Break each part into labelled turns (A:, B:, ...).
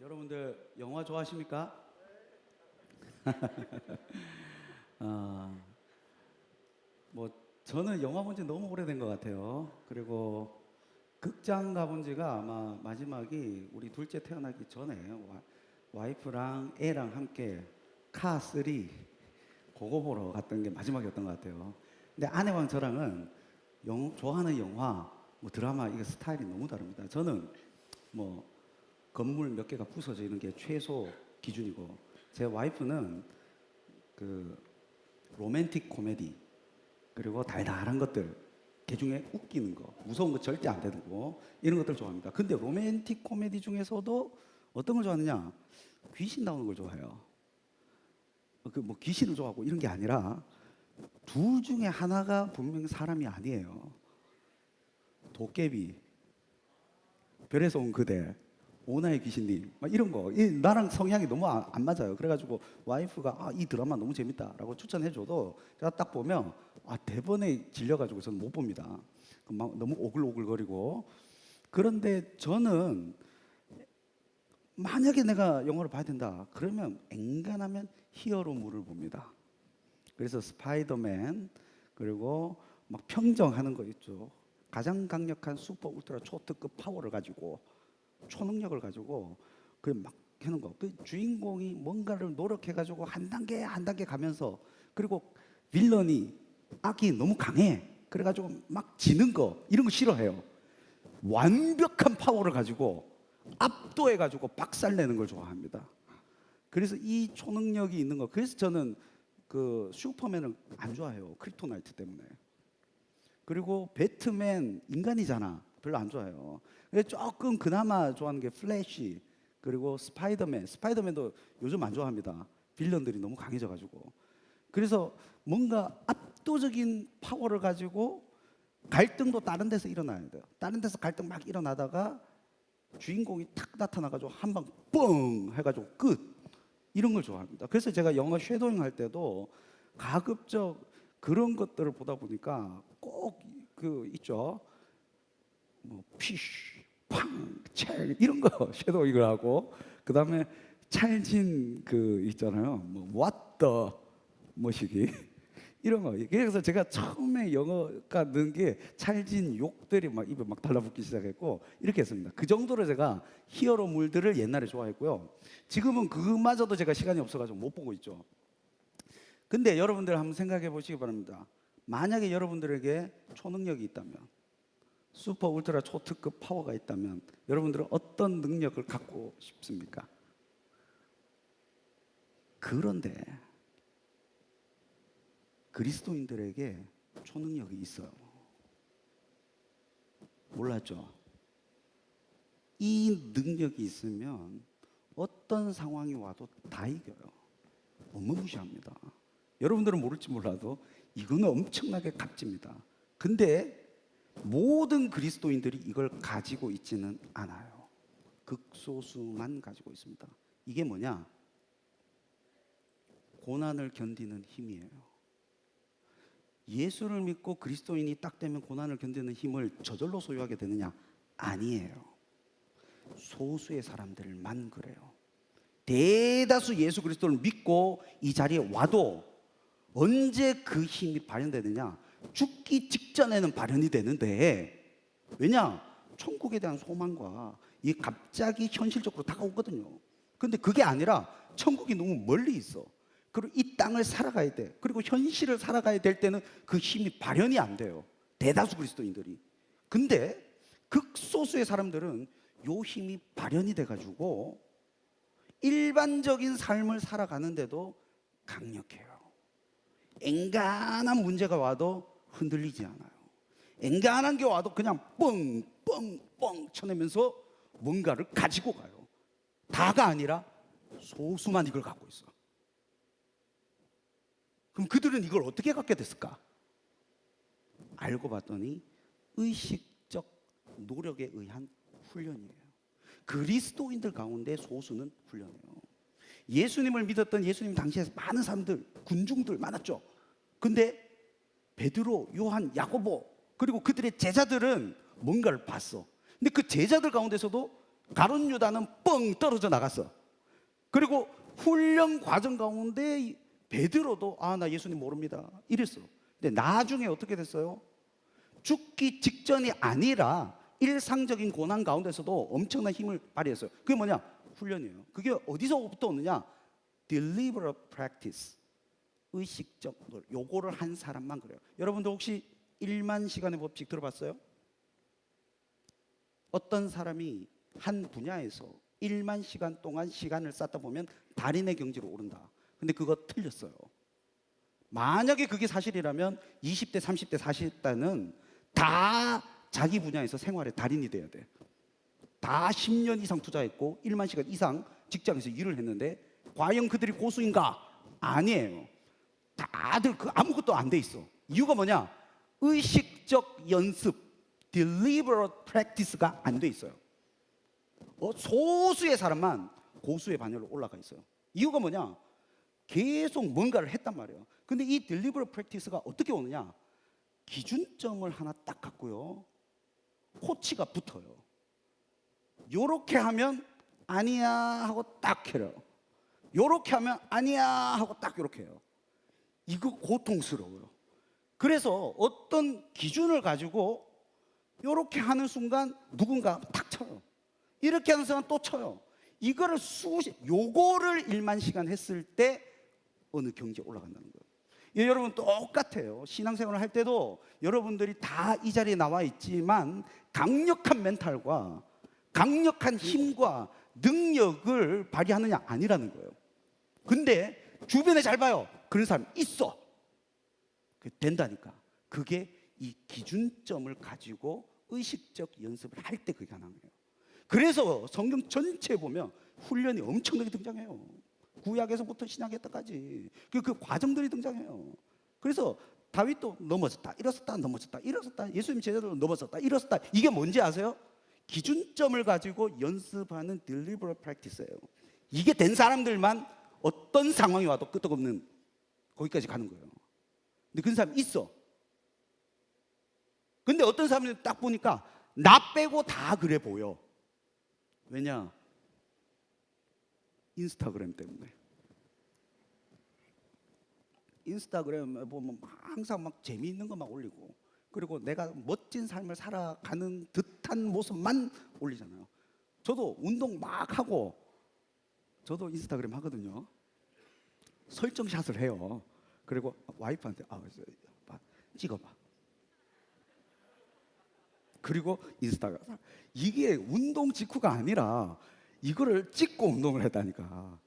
A: 여러분들 영화 좋아하십니까? 뭐 저는 영화 본 지 너무 오래된 것 같아요. 그리고 극장 가본 지가 아마 마지막이 우리 둘째 태어나기 전에 와이프랑 애랑 함께 카3 그거 보러 갔던 게 마지막이었던 것 같아요. 근데 아내랑 저랑은 좋아하는 영화, 뭐 드라마 이게 스타일이 너무 다릅니다. 저는 뭐 건물 몇 개가 부서지는 게 최소 기준이고, 제 와이프는 그 로맨틱 코미디 그리고 달달한 것들, 그 중에 웃기는 거, 무서운 거 절대 안 되고 이런 것들 좋아합니다. 근데 로맨틱 코미디 중에서도 어떤 걸 좋아하느냐? 귀신 나오는 걸 좋아해요. 그 뭐 귀신을 좋아하고 이런 게 아니라 둘 중에 하나가 분명히 사람이 아니에요. 도깨비, 별에서 온 그대, 오나의 귀신님, 막 이런 거. 나랑 성향이 너무 안 맞아요. 그래가지고 와이프가 이 드라마 너무 재밌다라고 추천해줘도 제가 딱 보면 대본에 질려가지고 저는 못 봅니다. 막 너무 오글오글거리고. 그런데 저는 만약에 내가 영화를 봐야 된다 그러면 엔간하면 히어로물을 봅니다. 그래서 스파이더맨, 그리고 막 평정하는 거 있죠. 가장 강력한 슈퍼 울트라 초특급 파워를 가지고, 초능력을 가지고 그 막 하는 거. 그 주인공이 뭔가를 노력해 가지고 한 단계 한 단계 가면서, 그리고 빌런이 악이 너무 강해. 그래 가지고 막 지는 거, 이런 거 싫어해요. 완벽한 파워를 가지고 압도해 가지고 박살내는 걸 좋아합니다. 그래서 이 초능력이 있는 거. 그래서 저는 그 슈퍼맨을 안 좋아해요. 크립토나이트 때문에. 그리고 배트맨 인간이잖아. 별로 안 좋아해요. 조금 그나마 좋아하는 게 플래시, 그리고 스파이더맨. 스파이더맨도 요즘 안 좋아합니다. 빌런들이 너무 강해져가지고. 그래서 뭔가 압도적인 파워를 가지고 갈등도 다른 데서 일어나야 돼요. 다른 데서 갈등 막 일어나다가 주인공이 탁 나타나가지고 한 방 뻥 해가지고 끝. 이런 걸 좋아합니다. 그래서 제가 영화 쉐도잉 할 때도 가급적 그런 것들을 보다 보니까 꼭 그 있죠. 뭐 피쉬, 팡, 찰 이런 거 쉐도잉을 하고, 그 다음에 찰진 그 있잖아요. 뭐 what the 뭐시기 이런 거. 그래서 제가 처음에 영어가 는 게 찰진 욕들이 막 입에 막 달라붙기 시작했고 이렇게 했습니다. 그 정도로 제가 히어로물들을 옛날에 좋아했고요. 지금은 그마저도 제가 시간이 없어가지고 못 보고 있죠. 근데 여러분들 한번 생각해 보시기 바랍니다. 만약에 여러분들에게 초능력이 있다면, 슈퍼 울트라 초특급 파워가 있다면 여러분들은 어떤 능력을 갖고 싶습니까? 그런데 그리스도인들에게 초능력이 있어요. 몰랐죠? 이 능력이 있으면 어떤 상황이 와도 다 이겨요. 어마무시합니다. 여러분들은 모를지 몰라도 이거는 엄청나게 값집니다. 근데 모든 그리스도인들이 이걸 가지고 있지는 않아요. 극소수만 가지고 있습니다. 이게 뭐냐? 고난을 견디는 힘이에요. 예수를 믿고 그리스도인이 딱 되면 고난을 견디는 힘을 저절로 소유하게 되느냐? 아니에요. 소수의 사람들만 그래요. 대다수 예수 그리스도를 믿고 이 자리에 와도 언제 그 힘이 발현되느냐? 죽기 직전에는 발현이 되는데, 왜냐? 천국에 대한 소망과 이 갑자기 현실적으로 다가오거든요. 근데 그게 아니라 천국이 너무 멀리 있어. 그리고 이 땅을 살아가야 돼. 그리고 현실을 살아가야 될 때는 그 힘이 발현이 안 돼요. 대다수 그리스도인들이. 근데 극소수의 사람들은 요 힘이 발현이 돼가지고 일반적인 삶을 살아가는데도 강력해요. 엔간한 문제가 와도 흔들리지 않아요. 엔간한 게 와도 그냥 뻥뻥뻥 쳐내면서 뭔가를 가지고 가요. 다가 아니라 소수만 이걸 갖고 있어. 그럼 그들은 이걸 어떻게 갖게 됐을까? 알고 봤더니 의식적 노력에 의한 훈련이에요. 그리스도인들 가운데 소수는 훈련이에요. 예수님을 믿었던 예수님 당시에 많은 사람들, 군중들 많았죠. 근데 베드로, 요한, 야고보, 그리고 그들의 제자들은 뭔가를 봤어. 근데 그 제자들 가운데서도 가룟 유다는 뻥 떨어져 나갔어. 그리고 훈련 과정 가운데 베드로도 나 예수님 모릅니다 이랬어. 근데 나중에 어떻게 됐어요? 죽기 직전이 아니라 일상적인 고난 가운데서도 엄청난 힘을 발휘했어요. 그게 뭐냐? 훈련이에요. 그게 어디서부터 오느냐? deliberate practice, 의식적 노력. 요거를 한 사람만 그래요. 여러분도 혹시 1만 시간의 법칙 들어봤어요? 어떤 사람이 한 분야에서 1만 시간 동안 시간을 쌓다 보면 달인의 경지로 오른다. 근데 그거 틀렸어요. 만약에 그게 사실이라면 20대, 30대, 40대는 다 자기 분야에서 생활의 달인이 돼야 돼. 다 10년 이상 투자했고 1만 시간 이상 직장에서 일을 했는데 과연 그들이 고수인가? 아니에요. 다들 아무것도 안 돼 있어. 이유가 뭐냐? 의식적 연습, deliberate practice가 안 돼 있어요. 소수의 사람만 고수의 반열로 올라가 있어요. 이유가 뭐냐? 계속 뭔가를 했단 말이에요. 근데 이 deliberate practice가 어떻게 오느냐? 기준점을 하나 딱 갖고요, 코치가 붙어요. 요렇게 하면 아니야 하고 딱 해요. 요렇게 하면 아니야 하고 딱 요렇게 해요. 이거 고통스러워요. 그래서 어떤 기준을 가지고 요렇게 하는 순간 누군가 탁 쳐요. 이렇게 하는 순간 또 쳐요. 이거를 요거를 1만 시간 했을 때 어느 경지에 올라간다는 거예요. 여러분 똑같아요. 신앙생활을 할 때도 여러분들이 다 이 자리에 나와 있지만 강력한 멘탈과 강력한 힘과 능력을 발휘하느냐 아니라는 거예요. 근데 주변에 잘 봐요. 그런 사람 있어. 된다니까. 그게 이 기준점을 가지고 의식적 연습을 할 때 그게 가능해요. 그래서 성경 전체에 보면 훈련이 엄청나게 등장해요. 구약에서부터 신약에까지 그 과정들이 등장해요. 그래서 다윗도 넘어졌다 일어섰다 넘어졌다 일어섰다, 예수님 제자도 넘어졌다 일어섰다. 이게 뭔지 아세요? 기준점을 가지고 연습하는 deliberate practice예요. 이게 된 사람들만 어떤 상황이 와도 끄떡없는 거기까지 가는 거예요. 근데 그런 사람 있어. 근데 어떤 사람들은 딱 보니까 나 빼고 다 그래 보여. 왜냐? 인스타그램 때문에. 인스타그램에 보면 항상 막 재미있는 거 막 올리고, 그리고 내가 멋진 삶을 살아가는 듯한 모습만 올리잖아요. 저도 운동 막 하고, 저도 인스타그램 하거든요. 설정샷을 해요. 그리고 와이프한테 찍어봐. 그리고 인스타그램. 이게 운동 직후가 아니라 이거를 찍고 운동을 했다니까.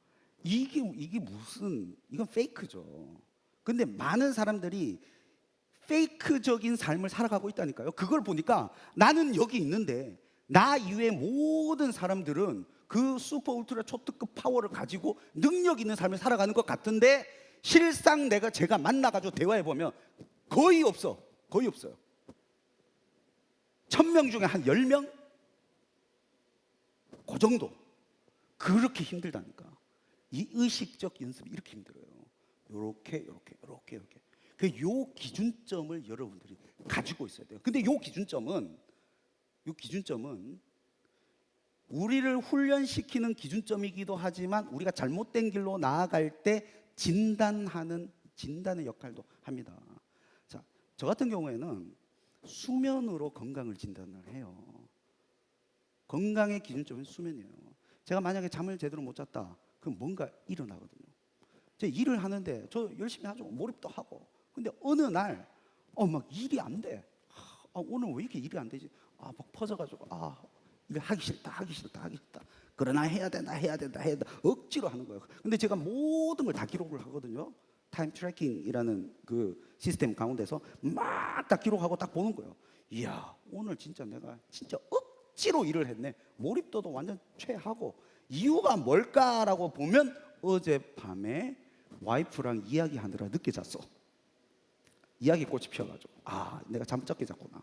A: 이게 무슨, 이건 페이크죠. 근데 많은 사람들이 페이크적인 삶을 살아가고 있다니까요. 그걸 보니까 나는 여기 있는데 나 이외의 모든 사람들은 그 슈퍼 울트라 초특급 파워를 가지고 능력 있는 삶을 살아가는 것 같은데, 실상 제가 만나가지고 대화해 보면 거의 없어. 거의 없어요. 1000명 중에 한 10명? 그 정도. 그렇게 힘들다니까. 이 의식적 연습이 이렇게 힘들어요. 요렇게. 요 기준점을 여러분들이 가지고 있어야 돼요. 근데 요 기준점은 우리를 훈련시키는 기준점이기도 하지만 우리가 잘못된 길로 나아갈 때 진단의 역할도 합니다. 자, 저 같은 경우에는 수면으로 건강을 진단을 해요. 건강의 기준점은 수면이에요. 제가 만약에 잠을 제대로 못 잤다, 그럼 뭔가 일어나거든요. 제가 일을 하는데 저 열심히 하죠. 몰입도 하고. 근데 어느 날 막 일이 안 돼. 오늘 왜 이렇게 일이 안 되지? 막 퍼져가지고 일 하기 싫다. 그러나 해야 된다. 억지로 하는 거예요. 근데 제가 모든 걸 다 기록을 하거든요. 타임 트래킹이라는 그 시스템 가운데서 막 딱 기록하고 딱 보는 거예요. 이야, 오늘 진짜 내가 진짜 억지로 일을 했네. 몰입도도 완전 최하고. 이유가 뭘까라고 보면 어젯밤에 와이프랑 이야기하느라 늦게 잤어. 이야기 꽃이 피어가지고 내가 잠을 적게 잤구나.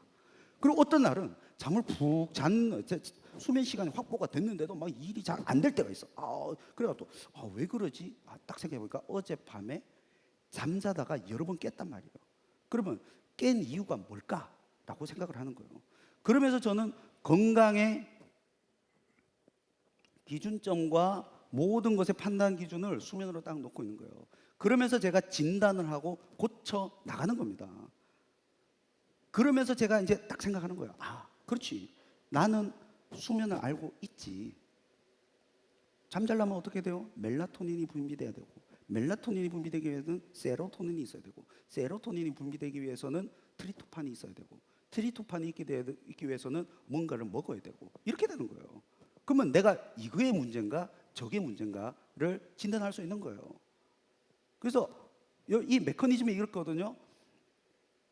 A: 그리고 어떤 날은 잠을 푹 잔 수면 시간이 확보가 됐는데도 막 일이 잘 안 될 때가 있어. 그래가지고 왜 그러지? 딱 생각해보니까 어젯밤에 잠자다가 여러 번 깼단 말이에요. 그러면 깬 이유가 뭘까라고 생각을 하는 거예요. 그러면서 저는 건강의 기준점과 모든 것의 판단 기준을 수면으로 딱 놓고 있는 거예요. 그러면서 제가 진단을 하고 고쳐 나가는 겁니다. 그러면서 제가 이제 딱 생각하는 거예요. 아, 그렇지. 나는 수면을 알고 있지. 잠잘라면 어떻게 돼요? 멜라토닌이 분비돼야 되고, 멜라토닌이 분비되기 위해서는 세로토닌이 있어야 되고, 세로토닌이 분비되기 위해서는 트리토판이 있어야 되고, 트리토판이 있기 위해서는 뭔가를 먹어야 되고, 이렇게 되는 거예요. 그러면 내가 이거의 문제인가 저게 문제인가를 진단할 수 있는 거예요. 그래서 이 메커니즘이 이렇거든요.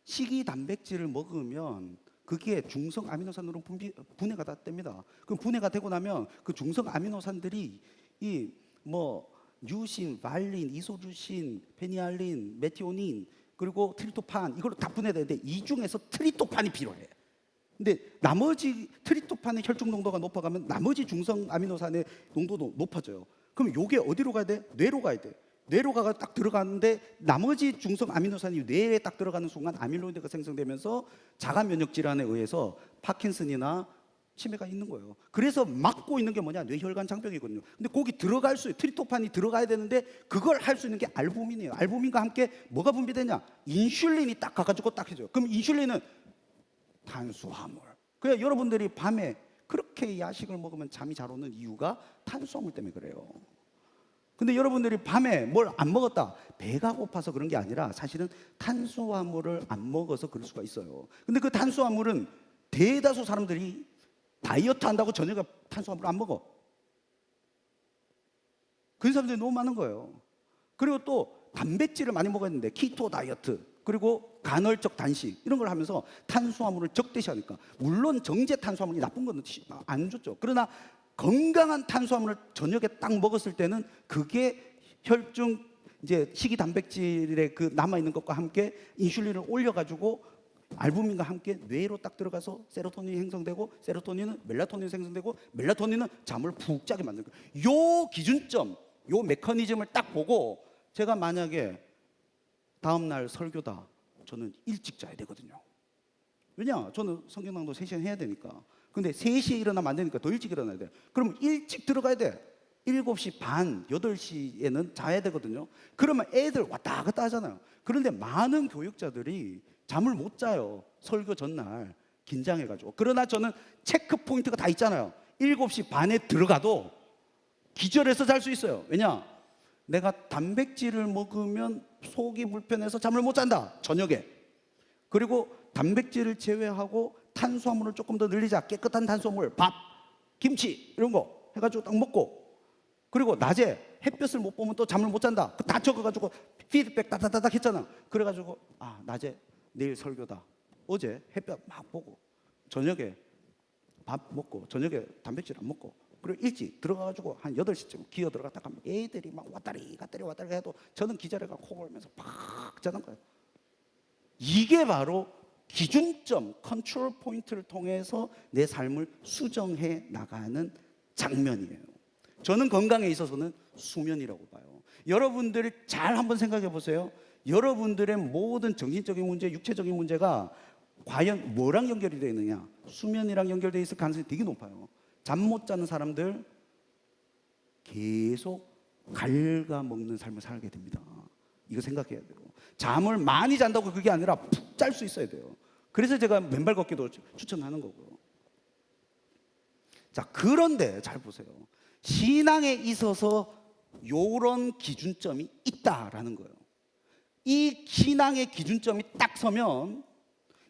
A: 식이 단백질을 먹으면 그게 중성 아미노산으로 분해가 다 됩니다. 그럼 분해가 되고 나면 그 중성 아미노산들이 이 뭐 류신, 발린, 이소루신, 페니알린, 메티오닌 그리고 트리토판 이걸로 다 분해되는데 이 중에서 트리토판이 필요해. 근데 나머지 트리토판의 혈중 농도가 높아가면 나머지 중성 아미노산의 농도도 높아져요. 그럼 요게 어디로 가야 돼? 뇌로 가야 돼. 뇌로 가가 딱 들어가는데 나머지 중성 아미노산이 뇌에 딱 들어가는 순간 아밀로이드가 생성되면서 자가 면역 질환에 의해서 파킨슨이나 치매가 있는 거예요. 그래서 막고 있는 게 뭐냐? 뇌혈관 장벽이거든요. 근데 거기 들어갈 수 트리토판이 들어가야 되는데 그걸 할 수 있는 게 알부민이에요. 알부민과 함께 뭐가 분비되냐? 인슐린이 딱 가가지고 딱 해줘요. 그럼 인슐린은 탄수화물. 그래 여러분들이 밤에 그렇게 야식을 먹으면 잠이 잘 오는 이유가 탄수화물 때문에 그래요. 근데 여러분들이 밤에 뭘 안 먹었다, 배가 고파서 그런 게 아니라 사실은 탄수화물을 안 먹어서 그럴 수가 있어요. 근데 그 탄수화물은 대다수 사람들이 다이어트 한다고 저녁에 탄수화물을 안 먹어. 그런 사람들이 너무 많은 거예요. 그리고 또 단백질을 많이 먹어야 되는데 키토 다이어트 그리고 간헐적 단식 이런 걸 하면서 탄수화물을 적대시하니까, 물론 정제 탄수화물이 나쁜 건 안 좋죠. 그러나 건강한 탄수화물을 저녁에 딱 먹었을 때는 그게 혈중 이제 식이 단백질의 그 남아 있는 것과 함께 인슐린을 올려가지고 알부민과 함께 뇌로 딱 들어가서 세로토닌이 형성되고, 세로토닌은 멜라토닌이 생성되고, 멜라토닌은 잠을 푹 자게 만드는 거예요. 요 기준점, 요 메커니즘을 딱 보고 제가 만약에 다음 날 설교다, 저는 일찍 자야 되거든요. 왜냐? 저는 성경낭독 3시간 해야 되니까. 근데 3시에 일어나면 안 되니까 더 일찍 일어나야 돼. 그럼 일찍 들어가야 돼. 7시 반, 8시에는 자야 되거든요. 그러면 애들 왔다 갔다 하잖아요. 그런데 많은 교육자들이 잠을 못 자요. 설교 전날 긴장해가지고. 그러나 저는 체크 포인트가 다 있잖아요. 7시 반에 들어가도 기절해서 잘 수 있어요. 왜냐? 내가 단백질을 먹으면 속이 불편해서 잠을 못 잔다, 저녁에. 그리고 단백질을 제외하고 탄수화물을 조금 더 늘리자. 깨끗한 탄수화물, 밥, 김치 이런 거 해가지고 딱 먹고, 그리고 낮에 햇볕을 못 보면 또 잠을 못 잔다. 다 적어가지고 피드백 따다다닥 했잖아. 그래가지고 아, 낮에 내일 설교다. 어제 햇볕 막 보고 저녁에 밥 먹고 저녁에 단백질 안 먹고, 그리고 일찍 들어가가지고 한 8시쯤 기어 들어갔다 가면 애들이 막 왔다리 갔다리 왔다리 해도 저는 기절해가 코 골면서 팍 자는 거예요. 이게 바로 기준점, 컨트롤 포인트를 통해서 내 삶을 수정해 나가는 장면이에요. 저는 건강에 있어서는 수면이라고 봐요. 여러분들 잘 한번 생각해 보세요. 여러분들의 모든 정신적인 문제, 육체적인 문제가 과연 뭐랑 연결이 되어 있느냐? 수면이랑 연결되어 있을 가능성이 되게 높아요. 잠 못 자는 사람들 계속 갉아먹는 삶을 살게 됩니다. 이거 생각해야 돼요. 잠을 많이 잔다고 그게 아니라 푹 잘 수 있어야 돼요. 그래서 제가 맨발 걷기도 추천하는 거고요. 자, 그런데 잘 보세요. 신앙에 있어서 요런 기준점이 있다라는 거예요. 이 신앙의 기준점이 딱 서면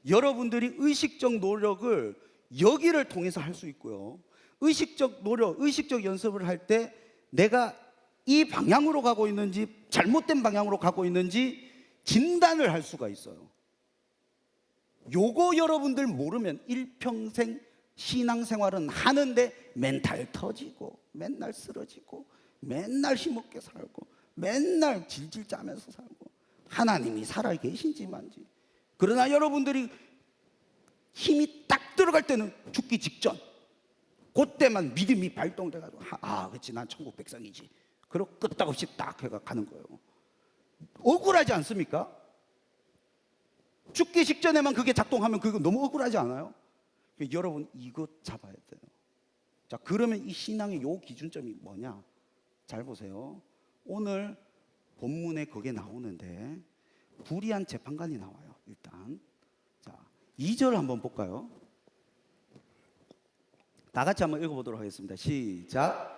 A: 여러분들이 의식적 노력을 여기를 통해서 할 수 있고요. 의식적 노력, 의식적 연습을 할 때 내가 이 방향으로 가고 있는지 잘못된 방향으로 가고 있는지 진단을 할 수가 있어요. 요거 여러분들 모르면 일평생 신앙생활은 하는데 멘탈 터지고 맨날 쓰러지고 맨날 힘없게 살고 맨날 질질 짜면서 살고 하나님이 살아계신지만지. 그러나 여러분들이 힘이 딱 들어갈 때는 죽기 직전, 그때만 믿음이 발동돼가지고 그렇지, 난 천국 백성이지. 그리고 끄떡없이 딱 해가 가는 거예요. 억울하지 않습니까? 죽기 직전에만 그게 작동하면 그거 너무 억울하지 않아요? 여러분 이거 잡아야 돼요. 자, 그러면 이 신앙의 요 기준점이 뭐냐? 잘 보세요. 오늘 본문에 그게 나오는데 불의한 재판관이 나와요. 일단 자, 2절 한번 볼까요? 다 같이 한번 읽어보도록 하겠습니다. 시작.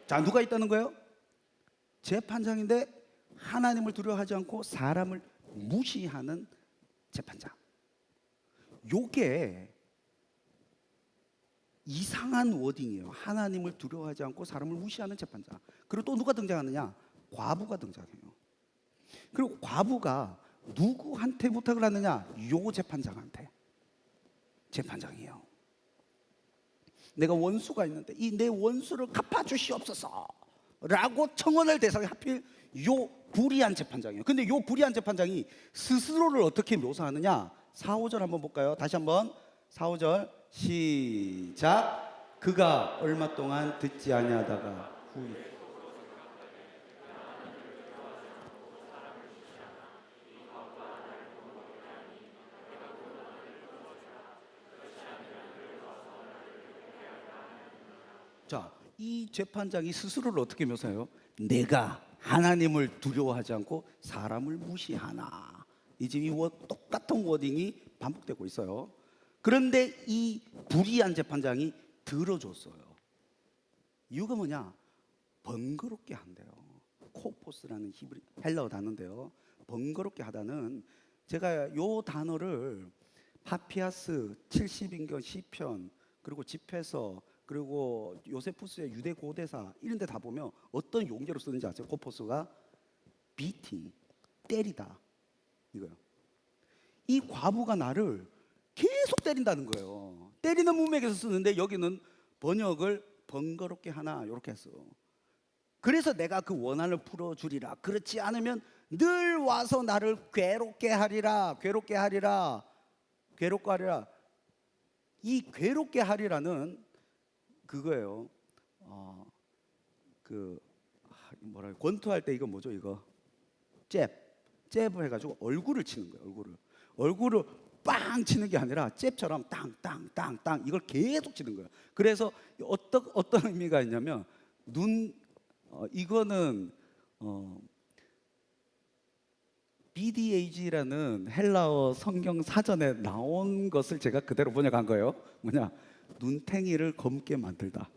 A: 자, 누가 있다는 거예요? 재판장인데 하나님을 두려워하지 않고 사람을 무시하는 재판장. 요게 이상한 워딩이에요. 하나님을 두려워하지 않고 사람을 무시하는 재판장. 그리고 또 누가 등장하느냐? 과부가 등장해요. 그리고 과부가 누구한테 부탁을 하느냐? 요 재판장한테. 재판장이에요. 내가 원수가 있는데 이 내 원수를 갚아주시옵소서 라고 청원할 대상이 하필 요 불의한 재판장이에요. 근데 요 불의한 재판장이 스스로를 어떻게 묘사하느냐? 4, 5절 한번 볼까요? 다시 한번 4, 5절 시작. 그가 얼마 동안 듣지 아니하다가 후에 자, 이 재판장이 스스로를 어떻게 묘사해요? 내가 하나님을 두려워하지 않고 사람을 무시하나. 이제 이 똑같은 워딩이 반복되고 있어요. 그런데 이 불의한 재판장이 들어줬어요. 이유가 뭐냐? 번거롭게 한대요. 코포스라는 헬라어 단어인데요. 번거롭게 하다는, 제가 요 단어를 파피아스 70인경 시편, 그리고 집회서, 그리고 요세푸스의 유대 고대사 이런 데 다 보면 어떤 용례로 쓰는지 아세요? 코포스가 비팅, 때리다 이거요. 이 과부가 나를 계속 때린다는 거예요. 때리는 문맥에서 쓰는데 여기는 번역을 번거롭게 하나 이렇게 했어. 그래서 내가 그 원한을 풀어주리라. 그렇지 않으면 늘 와서 나를 괴롭게 하리라. 괴롭게 하리라. 괴롭게 하리라. 이 괴롭게 하리라는 그거예요. 뭐라 권투할 때 이거 뭐죠? 이거 잽을 해가지고 얼굴을 치는 거예요. 얼굴을 빵 치는 게 아니라 잽처럼 땅땅땅땅 이걸 계속 치는 거예요. 그래서 어떤 의미가 있냐면 이거는 BDAG라는 헬라어 성경 사전에 나온 것을 제가 그대로 번역한 거예요. 뭐냐? 눈탱이를 검게 만들다.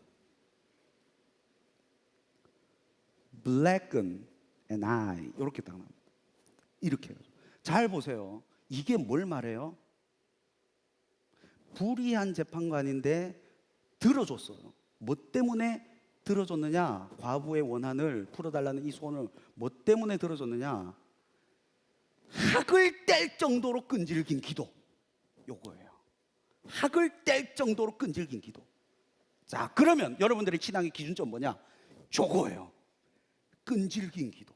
A: Blacken an eye 이렇게 딱 나옵니다. 이렇게 잘 보세요. 이게 뭘 말해요? 불의한 재판관인데 들어줬어요. 뭐 때문에 들어줬느냐? 과부의 원한을 풀어달라는 이 소원을 뭐 때문에 들어줬느냐? 학을 뗄 정도로 끈질긴 기도. 요거예요. 학을 뗄 정도로 끈질긴 기도. 자, 그러면 여러분들의 신앙의 기준점 뭐냐? 저거예요. 끈질긴 기도.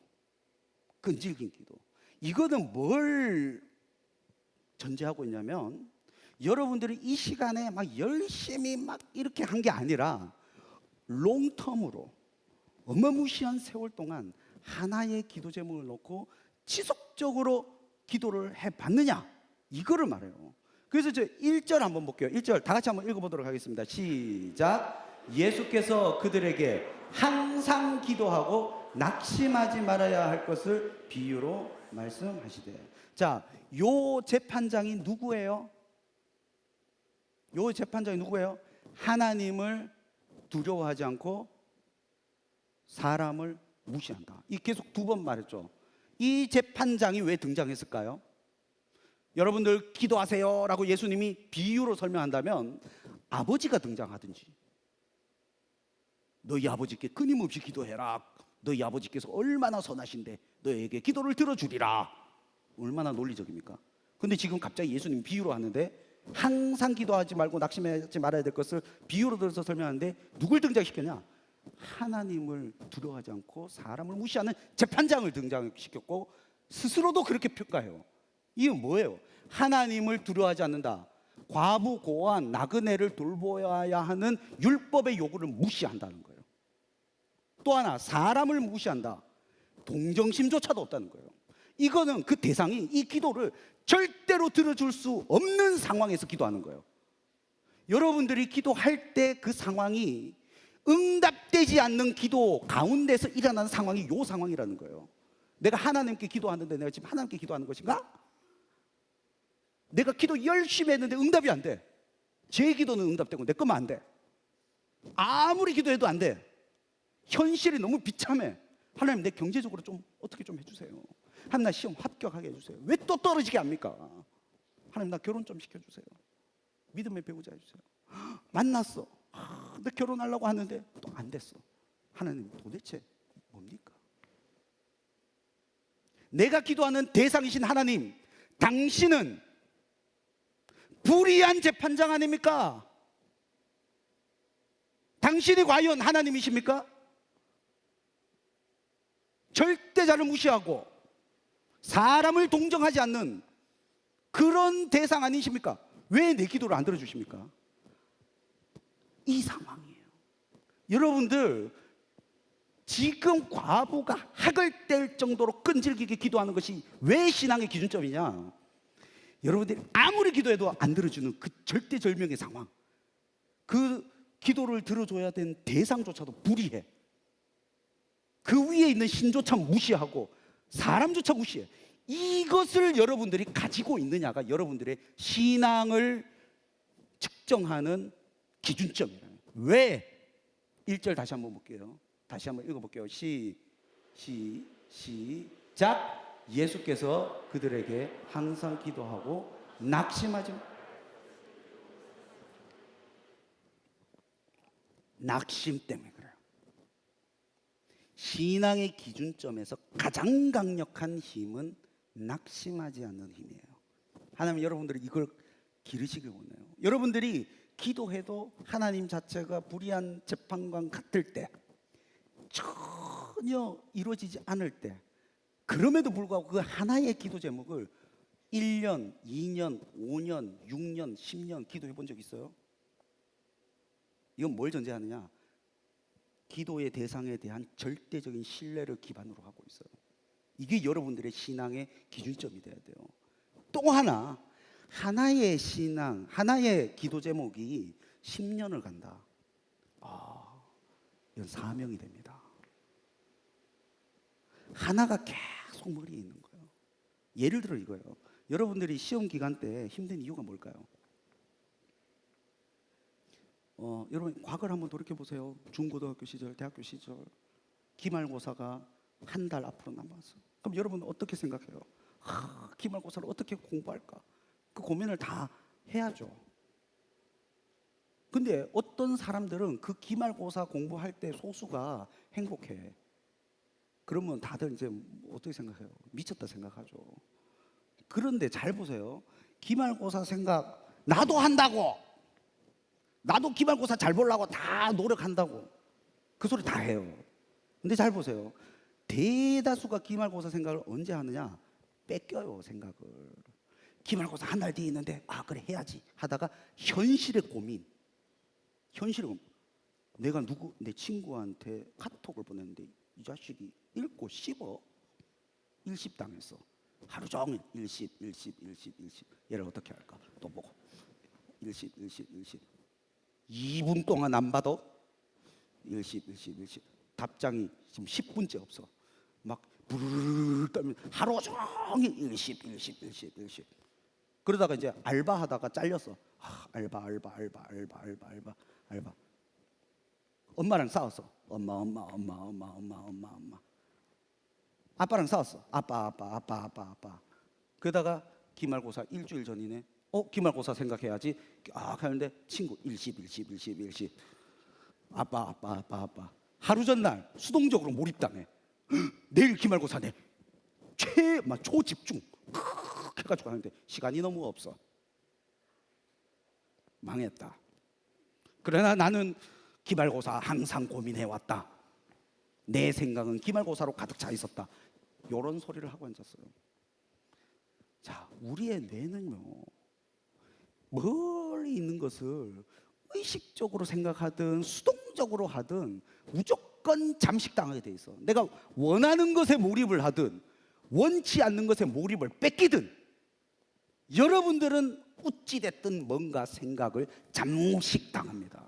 A: 끈질긴 기도. 이거는 뭘 전제하고 있냐면, 여러분들이 이 시간에 막 열심히 막 이렇게 한 게 아니라 롱텀으로 어마무시한 세월 동안 하나의 기도 제목을 놓고 지속적으로 기도를 해봤느냐, 이거를 말해요. 그래서 저 1절 한번 볼게요. 1절 다 같이 한번 읽어보도록 하겠습니다. 시작. 예수께서 그들에게 항상 기도하고 낙심하지 말아야 할 것을 비유로 말씀하시되. 자, 요 재판장이 누구예요? 요 재판장이 누구예요? 하나님을 두려워하지 않고 사람을 무시한다. 이 계속 2번 말했죠. 이 재판장이 왜 등장했을까요? 여러분들 기도하세요 라고 예수님이 비유로 설명한다면 아버지가 등장하든지, 너희 아버지께 끊임없이 기도해라, 너희 아버지께서 얼마나 선하신데 너에게 기도를 들어주리라. 얼마나 논리적입니까? 근데 지금 갑자기 예수님 비유로 하는데, 항상 기도하지 말고 낙심하지 말아야 될 것을 비유로 들어서 설명하는데 누굴 등장시켰냐? 하나님을 두려워하지 않고 사람을 무시하는 재판장을 등장시켰고, 스스로도 그렇게 평가해요. 이건 뭐예요? 하나님을 두려워하지 않는다. 과부, 고아원, 나그네를 돌보아야 하는 율법의 요구를 무시한다는 거예요. 또 하나, 사람을 무시한다. 동정심조차도 없다는 거예요. 이거는 그 대상이 이 기도를 절대로 들어줄 수 없는 상황에서 기도하는 거예요. 여러분들이 기도할 때 그 상황이 응답되지 않는 기도 가운데서 일어나는 상황이 이 상황이라는 거예요. 내가 하나님께 기도하는데 내가 지금 하나님께 기도하는 것인가? 내가 기도 열심히 했는데 응답이 안 돼. 제 기도는 응답되고 내 것만 안 돼. 아무리 기도해도 안 돼. 현실이 너무 비참해. 하나님, 내 경제적으로 좀 어떻게 좀 해주세요. 하나님, 나 시험 합격하게 해주세요. 왜 또 떨어지게 합니까? 하나님, 나 결혼 좀 시켜주세요. 믿음의 배우자 해주세요. 만났어. 근데 결혼하려고 하는데 또 안 됐어. 하나님, 도대체 뭡니까? 내가 기도하는 대상이신 하나님, 당신은 불의한 재판장 아닙니까? 당신이 과연 하나님이십니까? 절대자를 무시하고 사람을 동정하지 않는 그런 대상 아니십니까? 왜 내 기도를 안 들어주십니까? 이 상황이에요. 여러분들, 지금 과부가 학을 뗄 정도로 끈질기게 기도하는 것이 왜 신앙의 기준점이냐? 여러분들이 아무리 기도해도 안 들어주는 그 절대절명의 상황, 그 기도를 들어줘야 되는 대상조차도 불의해. 그 위에 있는 신조차 무시하고 사람조차 무시해. 이것을 여러분들이 가지고 있느냐가 여러분들의 신앙을 측정하는 기준점이에요. 왜? 1절 다시 한번 볼게요. 다시 한번 읽어볼게요. 시작. 예수께서 그들에게 항상 기도하고 낙심하지 마. 낙심 때문에 그래요. 신앙의 기준점에서 가장 강력한 힘은 낙심하지 않는 힘이에요. 하나님, 여러분들이 이걸 기르시길 원해요. 여러분들이 기도해도 하나님 자체가 불의한 재판관 같을 때, 전혀 이루어지지 않을 때, 그럼에도 불구하고 그 하나의 기도 제목을 1년, 2년, 5년, 6년, 10년 기도해 본 적 있어요? 이건 뭘 전제하느냐? 기도의 대상에 대한 절대적인 신뢰를 기반으로 하고 있어요. 이게 여러분들의 신앙의 기준점이 돼야 돼요. 또 하나, 하나의 신앙, 하나의 기도 제목이 10년을 간다. 이건 사명이 됩니다. 하나가 계속 머리에 있는 거예요. 예를 들어 이거예요. 여러분들이 시험 기간 때 힘든 이유가 뭘까요? 여러분, 과거를 한번 돌이켜 보세요. 중고등학교 시절, 대학교 시절, 기말고사가 한 달 앞으로 남았어. 그럼 여러분은 어떻게 생각해요? 기말고사를 어떻게 공부할까? 그 고민을 다 해야죠. 근데 어떤 사람들은 그 기말고사 공부할 때 소수가 행복해. 그러면 다들 이제 어떻게 생각해요? 미쳤다 생각하죠. 그런데 잘 보세요. 기말고사 생각, 나도 한다고, 나도 기말고사 잘 보려고 다 노력한다고, 그 소리 다 해요. 근데 잘 보세요. 대다수가 기말고사 생각을 언제 하느냐? 뺏겨요, 생각을. 기말고사 한 달 뒤에 있는데 그래 해야지 하다가 현실의 고민, 내가 내 친구한테 카톡을 보냈는데 이 자식이 읽고 씹어. 일십당했어. 하루 종일 일십. 얘를 어떻게 할까? 또 보고 일십. 2분 동안 안 받아. 일십. 답장이 지금 10분째 없어. 막 부르르르 떨면 하루 종일 일십. 그러다가 이제 알바하다가 잘렸어. 알바. 엄마랑 싸웠어. 엄마. 아빠랑 싸웠어. 아빠. 그러다가 기말고사 일주일 전이네. 기말고사 생각해야지. 하는데 친구 일십. 아빠. 하루 전날 수동적으로 몰입당해. 내일 기말고사네. 초집중 해가지고 하는데 시간이 너무 없어. 망했다. 그러나 나는 기말고사 항상 고민해왔다. 내 생각은 기말고사로 가득 차 있었다. 이런 소리를 하고 앉았어요. 자, 우리의 뇌는요, 멀리 있는 것을 의식적으로 생각하든 수동적으로 하든 무조건 잠식당하게 돼 있어. 내가 원하는 것에 몰입을 하든 원치 않는 것에 몰입을 뺏기든 여러분들은 어찌됐든 뭔가 생각을 잠식 당합니다.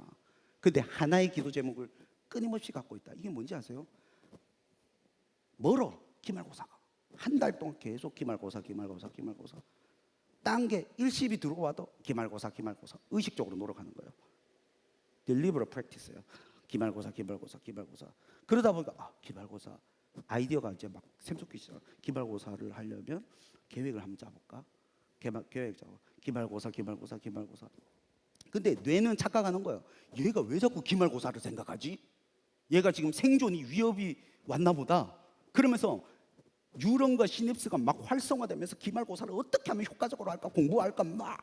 A: 근데 하나의 기도 제목을 끊임없이 갖고 있다. 이게 뭔지 아세요? 멀어. 기말고사가 한 달 동안 계속 기말고사. 딴 게 일십이 들어와도 기말고사. 의식적으로 노력하는 거예요. deliberate practice예요. 기말고사. 그러다 보니까 기말고사 아이디어가 이제 막 샘솟기 시작. 기말고사를 하려면 계획을 한번 짜볼까? 계획 짜고 기말고사. 근데 뇌는 착각하는 거예요. 얘가 왜 자꾸 기말고사를 생각하지? 얘가 지금 생존이 위협이 왔나 보다. 그러면서 뉴런과 시냅스가 막 활성화되면서 기말고사를 어떻게 하면 효과적으로 할까, 공부할까 막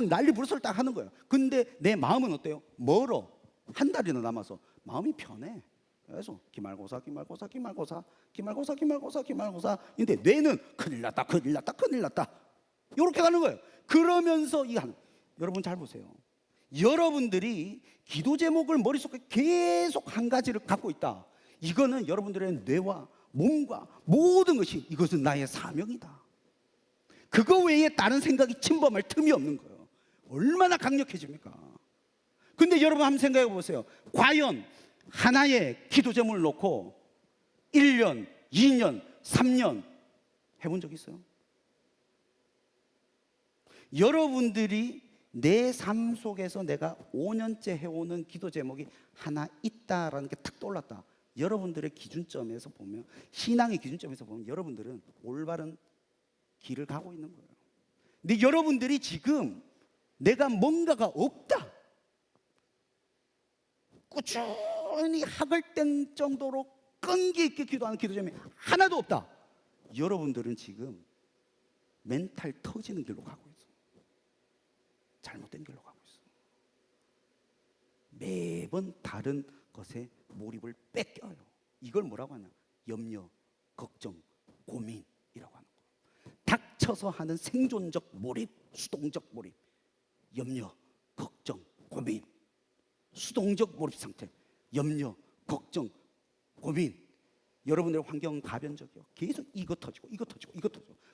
A: 난리 부르스를 딱 하는 거예요. 근데 내 마음은 어때요? 멀어. 한 달이나 남아서 마음이 편해. 그래서 기말고사. 근데 뇌는 큰일 났다. 이렇게 가는 거예요. 그러면서 여러분 잘 보세요. 여러분들이 기도 제목을 머릿속에 계속 한 가지를 갖고 있다. 이거는 여러분들의 뇌와 몸과 모든 것이 이것은 나의 사명이다. 그거 외에 다른 생각이 침범할 틈이 없는 거예요. 얼마나 강력해집니까? 근데 여러분 한번 생각해 보세요. 과연 하나의 기도 제목을 놓고 1년, 2년, 3년 해본 적 있어요? 여러분들이 내 삶 속에서 내가 5년째 해오는 기도 제목이 하나 있다라는 게 탁 떠올랐다. 여러분들의 기준점에서 보면, 신앙의 기준점에서 보면 여러분들은 올바른 길을 가고 있는 거예요. 근데 여러분들이 지금 내가 뭔가가 없다, 꾸준히 학을 땡 정도로 끈기 있게 기도하는 기도 제목이 하나도 없다. 여러분들은 지금 멘탈 터지는 길로 가고 있어요. 잘못된 길로 가고 있어요. 매번 다른 것에 몰입을 뺏겨요. 이걸 뭐라고 하냐? 염려, 걱정, 고민이라고 하는 거예요. 닥쳐서 하는 생존적 몰입, 수동적 몰입. 염려, 걱정, 고민. 수동적 몰입 상태. 염려, 걱정, 고민. 여러분들의 환경은 가변적이요. 계속 이거 터지고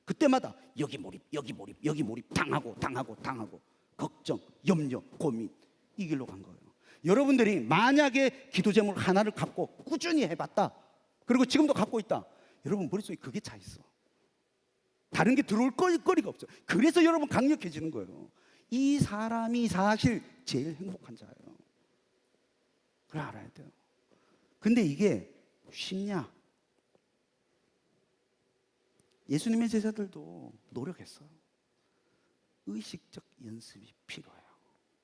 A: 그때마다 여기 몰입 당하고 걱정, 염려, 고민. 이 길로 간 거예요. 여러분들이 만약에 기도 제목 하나를 갖고 꾸준히 해봤다, 그리고 지금도 갖고 있다, 여러분 머릿속에 그게 차 있어. 다른 게 들어올 거리가 없어요. 그래서 여러분 강력해지는 거예요. 이 사람이 사실 제일 행복한 자예요. 그걸 알아야 돼요. 근데 이게 쉽냐? 예수님의 제자들도 노력했어요. 의식적 연습이 필요해요.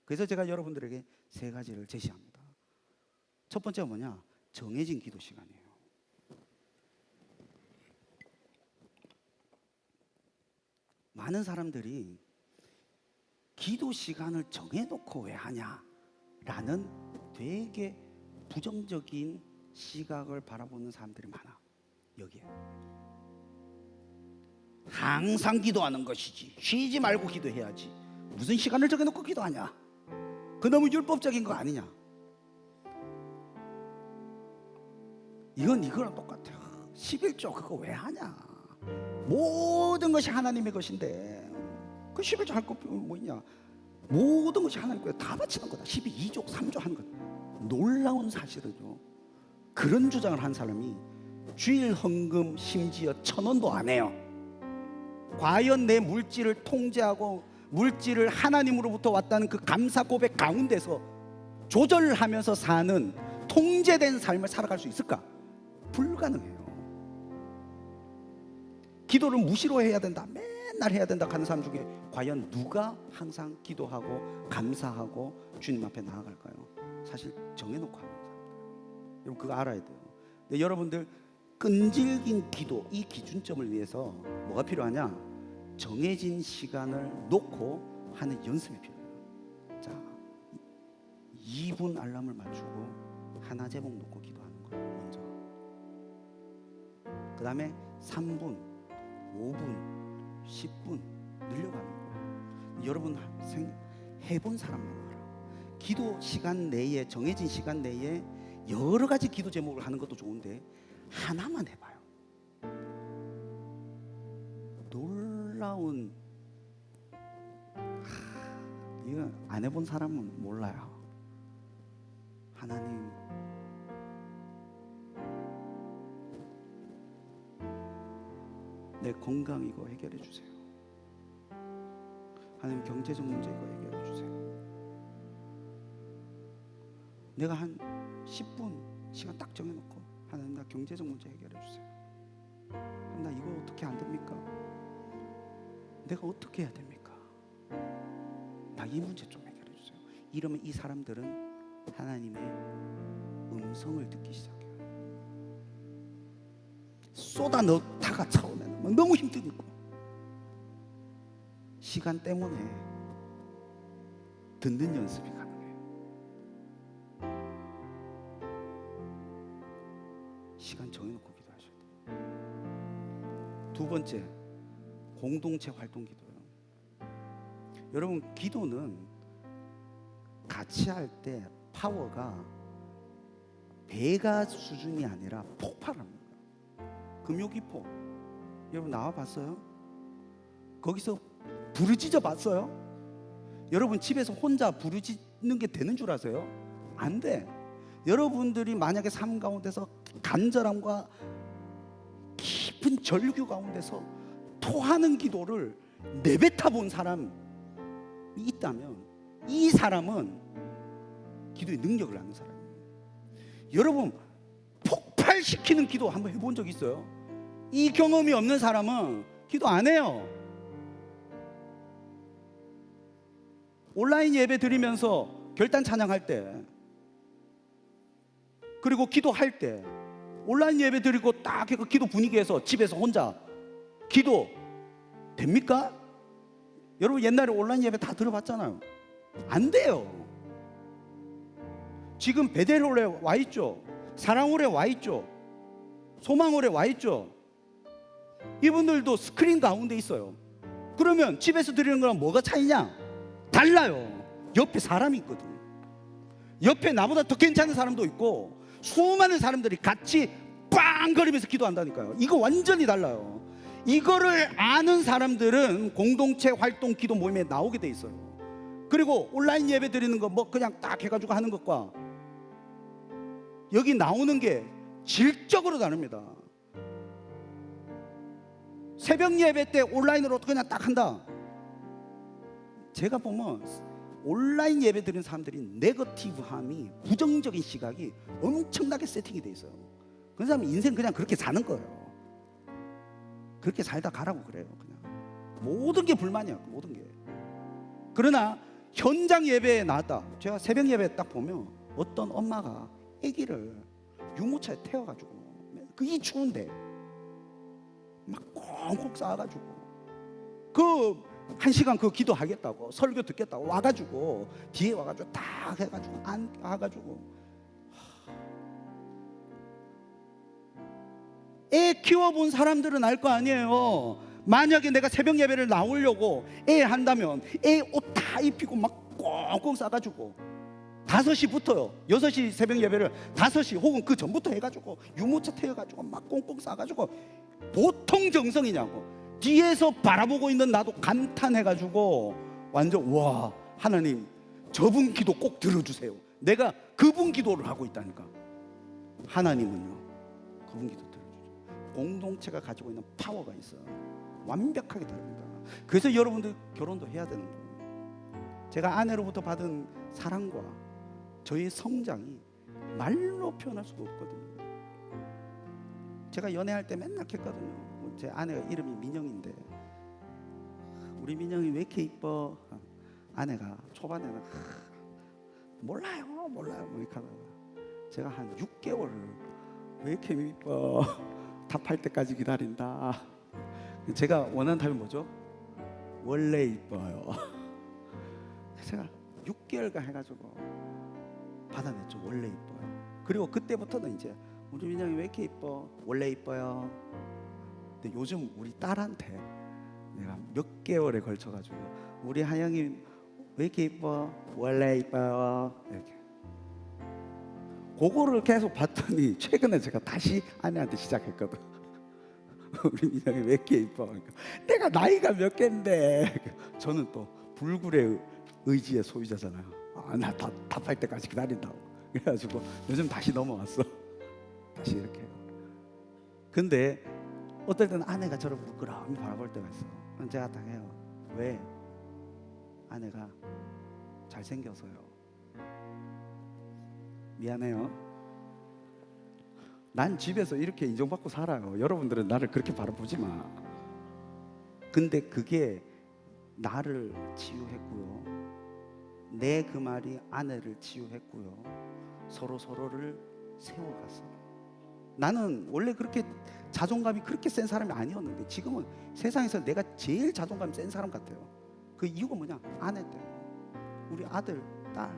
A: 그래서 제가 여러분들에게 세 가지를 제시합니다. 첫 번째가 뭐냐? 정해진 기도 시간이에요. 많은 사람들이 기도 시간을 정해놓고 왜 하냐라는 되게 부정적인 시각을 바라보는 사람들이 많아. 여기에 항상 기도하는 것이지, 쉬지 말고 기도해야지, 무슨 시간을 정해놓고 기도하냐, 그 너무 율법적인 거 아니냐. 이거랑 똑같아요. 11조 그거 왜 하냐. 모든 것이 하나님의 것인데 그 11조 할 거 뭐 있냐. 모든 것이 하나님 거에 다 바치는 거다. 12조 3조 하는 거. 놀라운 사실은요, 그런 주장을 한 사람이 주일 헌금 심지어 1,000원도 안 해요. 과연 내 물질을 통제하고 물질을 하나님으로부터 왔다는 그 감사 고백 가운데서 조절하면서 사는 통제된 삶을 살아갈 수 있을까? 불가능해요. 기도를 무시로 해야 된다, 맨날 해야 된다 하는 사람 중에 과연 누가 항상 기도하고 감사하고 주님 앞에 나아갈까요? 사실 정해놓고 하는 사람들. 여러분 그거 알아야 돼요. 근데 여러분들 끈질긴 기도, 이 기준점을 위해서 뭐가 필요하냐? 정해진 시간을 놓고 하는 연습이 필요해요. 자, 2분 알람을 맞추고 하나 제목 놓고 기도하는 거예요. 먼저. 그 다음에 3분, 5분, 10분 늘려가는 거예요. 여러분 해본 사람만 알아. 기도 시간 내에, 정해진 시간 내에 여러 가지 기도 제목을 하는 것도 좋은데 하나만 해봐요. 놀라운, 이거 안 해본 사람은 몰라요. 하나님, 내 건강 이거 해결해 주세요. 하나님, 경제적 문제 이거 해결해 주세요. 내가 한 10분 시간 딱 정해놓고, 하나님, 나 경제적 문제 해결해 주세요. 나 이거 어떻게 안 됩니까? 내가 어떻게 해야 됩니까? 나 이 문제 좀 해결해 주세요. 이러면 이 사람들은 하나님의 음성을 듣기 시작해요. 쏟아 넣다가 처음에는 막 너무 힘드니까 시간 때문에 듣는 연습이 가능해요. 시간 정해놓고 기도하셔야 돼요. 두 번째, 공동체 활동 기도요. 여러분, 기도는 같이 할 때 파워가 배가 수준이 아니라 폭발합니다. 금요기포 여러분 나와 봤어요? 거기서 부르짖어 봤어요? 여러분 집에서 혼자 부르짖는 게 되는 줄 아세요? 안 돼. 여러분들이 만약에 삶 가운데서 간절함과 깊은 절규 가운데서 토하는 기도를 내뱉어 본 사람이 있다면 이 사람은 기도의 능력을 아는 사람이에요. 여러분, 폭발시키는 기도 한번 해본 적 있어요? 이 경험이 없는 사람은 기도 안 해요. 온라인 예배 드리면서 결단 찬양할 때, 그리고 기도할 때, 온라인 예배 드리고 딱 그 기도 분위기에서 집에서 혼자 기도 됩니까? 여러분 옛날에 온라인 예배 다 들어봤잖아요. 안 돼요. 지금 베델홀에 와 있죠. 사랑홀에 와 있죠. 소망홀에 와 있죠. 이분들도 스크린 가운데 있어요. 그러면 집에서 드리는 거랑 뭐가 차이냐? 달라요. 옆에 사람이 있거든. 옆에 나보다 더 괜찮은 사람도 있고 수많은 사람들이 같이 빵거리면서 기도한다니까요. 이거 완전히 달라요. 이거를 아는 사람들은 공동체 활동 기도 모임에 나오게 돼 있어요. 그리고 온라인 예배 드리는 거 뭐 그냥 딱 해가지고 하는 것과 여기 나오는 게 질적으로 다릅니다. 새벽 예배 때 온라인으로 그냥 딱 한다. 제가 보면 온라인 예배 드리는 사람들이 네거티브함이, 부정적인 시각이 엄청나게 세팅이 돼 있어요. 그 사람은 인생 그냥 그렇게 사는 거예요. 그렇게 살다 가라고 그래요. 그냥 모든 게 불만이야. 모든 게. 그러나 현장 예배에 나왔다. 제가 새벽 예배 딱 보면 어떤 엄마가 아기를 유모차에 태워가지고 이 추운데 막 꽁꽁 싸가지고 그 1시간 그 기도하겠다고 설교 듣겠다고 와가지고 뒤에 와가지고 딱 해가지고 와가지고 애 키워본 사람들은 알 거 아니에요. 만약에 내가 새벽 예배를 나오려고 애 한다면 애 옷 다 입히고 막 꽁꽁 싸가지고 5시부터요 6시 새벽 예배를 5시 혹은 그 전부터 해가지고 유모차 태워가지고 막 꽁꽁 싸가지고 보통 정성이냐고. 뒤에서 바라보고 있는 나도 감탄해가지고 완전 와, 하나님 저분 기도 꼭 들어주세요. 내가 그분 기도를 하고 있다니까. 하나님은요 그분 기도 들어주죠. 공동체가 가지고 있는 파워가 있어요. 완벽하게 다릅니다. 그래서 여러분들 결혼도 해야 되는 거예요. 제가 아내로부터 받은 사랑과 저의 성장이 말로 표현할 수가 없거든요. 제가 연애할 때 맨날 했거든요. 제 아내가 이름이 민영인데 우리 민영이 왜 이렇게 이뻐? 아내가 초반에는 몰라요 뭐 이렇게 하다가 제가 한 6개월을 왜 이렇게 이뻐 답할 때까지 기다린다. 제가 원하는 답이 뭐죠? 원래 이뻐요. 제가 6개월간 해가지고 받아냈죠. 원래 이뻐요. 그리고 그때부터는 이제 우리 민영이 왜 이렇게 이뻐? 원래 이뻐요. 근데 요즘 우리 딸한테 내가 몇 개월에 걸쳐가지고 우리 하영이 왜 이렇게 이뻐? 원래 이뻐요. 이렇게 그거를 계속 봤더니 최근에 제가 다시 아내한테 시작했거든. 우리 민영이 몇 개 이뻐? 그러니까 내가 나이가 몇 개인데. 저는 또 불굴의 의지의 소유자잖아요. 나 답할 때까지 기다린다고. 그래가지고 요즘 다시 넘어왔어. 다시 이렇게 해요. 근데 어떨 때는 아내가 저를 부끄러움이 바라볼 때가 있어. 제가 딱 해요. 왜? 아내가 잘생겨서요. 미안해요. 난 집에서 이렇게 인정받고 살아요. 여러분들은 나를 그렇게 바라보지 마. 근데 그게 나를 치유했고요. 내 그 말이 아내를 치유했고요. 서로를 세워갔어요. 나는 원래 그렇게 자존감이 그렇게 센 사람이 아니었는데 지금은 세상에서 내가 제일 자존감이 센 사람 같아요. 그 이유가 뭐냐? 아내 때문에. 우리 아들, 딸,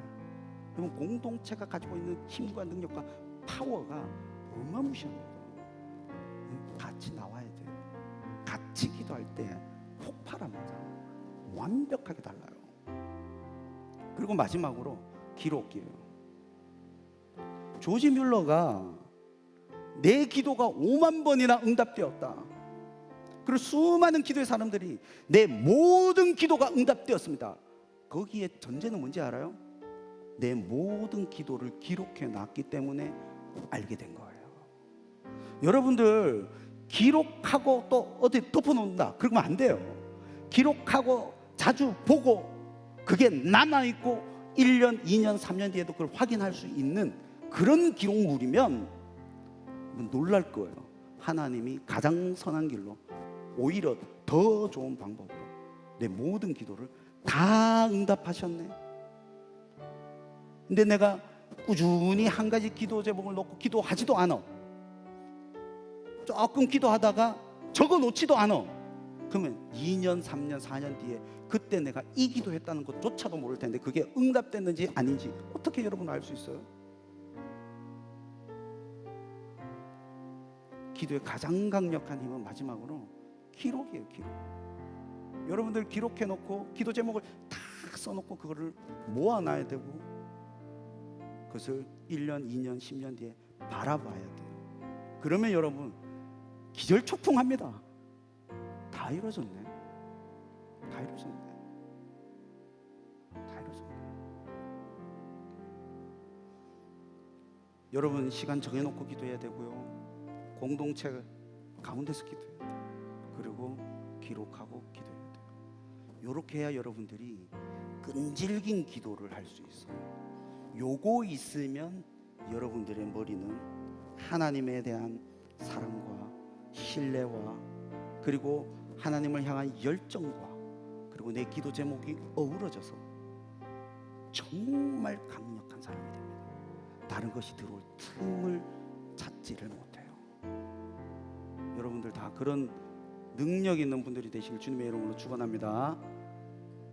A: 그러면 공동체가 가지고 있는 힘과 능력과 파워가 어마무시합니다. 같이 나와야 돼요. 같이 기도할 때 폭발합니다. 완벽하게 달라요. 그리고 마지막으로 기록이에요. 조지 뮬러가 내 기도가 5만 번이나 응답되었다. 그리고 수많은 기도의 사람들이 내 모든 기도가 응답되었습니다. 거기에 전제는 뭔지 알아요? 내 모든 기도를 기록해 놨기 때문에 알게 된 거예요. 여러분들 기록하고 또 어디 덮어놓는다 그러면 안 돼요. 기록하고 자주 보고 그게 남아있고 1년, 2년, 3년 뒤에도 그걸 확인할 수 있는 그런 기록물이면 놀랄 거예요. 하나님이 가장 선한 길로 오히려 더 좋은 방법으로 내 모든 기도를 다 응답하셨네. 근데 내가 꾸준히 한 가지 기도 제목을 놓고 기도하지도 않아. 조금 기도하다가 적어 놓지도 않아. 그러면 2년, 3년, 4년 뒤에 그때 내가 이 기도했다는 것조차도 모를 텐데 그게 응답됐는지 아닌지 어떻게 여러분 알 수 있어요? 기도의 가장 강력한 힘은 마지막으로 기록이에요. 기록. 여러분들 기록해 놓고 기도 제목을 딱 써놓고 그거를 모아놔야 되고 그것을 1년, 2년, 10년 뒤에 바라봐야 돼요. 그러면 여러분 기절초풍합니다. 다 이루어졌네. 다 이루어졌네. 다 이루어졌네. 여러분 시간 정해놓고 기도해야 되고요. 공동체 가운데서 기도해야 돼요. 그리고 기록하고 기도해야 돼요. 이렇게 해야 여러분들이 끈질긴 기도를 할 수 있어요. 요거 있으면 여러분들의 머리는 하나님에 대한 사랑과 신뢰와 그리고 하나님을 향한 열정과 그리고 내 기도 제목이 어우러져서 정말 강력한 사람이 됩니다. 다른 것이 들어올 틈을 찾지를 못해요. 여러분들 다 그런 능력 있는 분들이 되시길 주님의 이름으로 축원합니다.